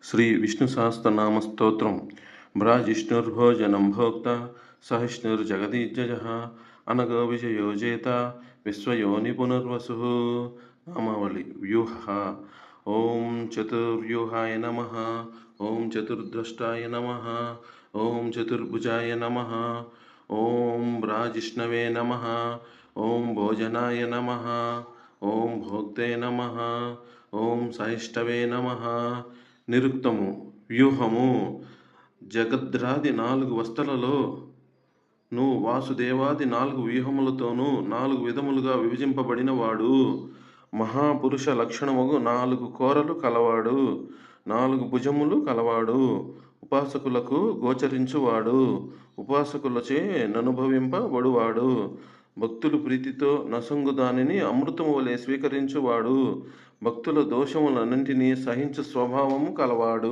శ్రీ విష్ణు సహస్రనామ స్తోత్రం. భ్రాజిష్ణుర్భోజనం భోక్త సహిష్ణుర్జగదీజయ అనగో విజయోజేత విశ్వయోని పునర్వసు. నామావళి. వ్యూహ. ఓం చతుర్వ్యూహాయ నమ. ఓం చతుర్ద్రష్టాయ నమ. ఓం చతుర్భుజాయ నమ. ఓం భ్రాజిష్ణవే నమ. ఓం భోజనాయ నమ. ఓం భోక్తే నమ. ఓం సహిష్టవే నమ. నిరుక్తము. వ్యూహము. జగద్రాది 4 వస్తలలో వాసుదేవాది 4 వ్యూహములతోనూ 4 విధములుగా విభజింపబడిన వాడు. మహాపురుష లక్షణముగు 4 కోరలు కలవాడు, 4 భుజములు కలవాడు. ఉపాసకులకు గోచరించువాడు, ఉపాసకులచే ననుభవింపబడువాడు. భక్తులు ప్రీతితో నసంగు దానిని అమృతము వలె స్వీకరించువాడు. భక్తుల దోషములన్నింటినీ సహించు స్వభావము కలవాడు.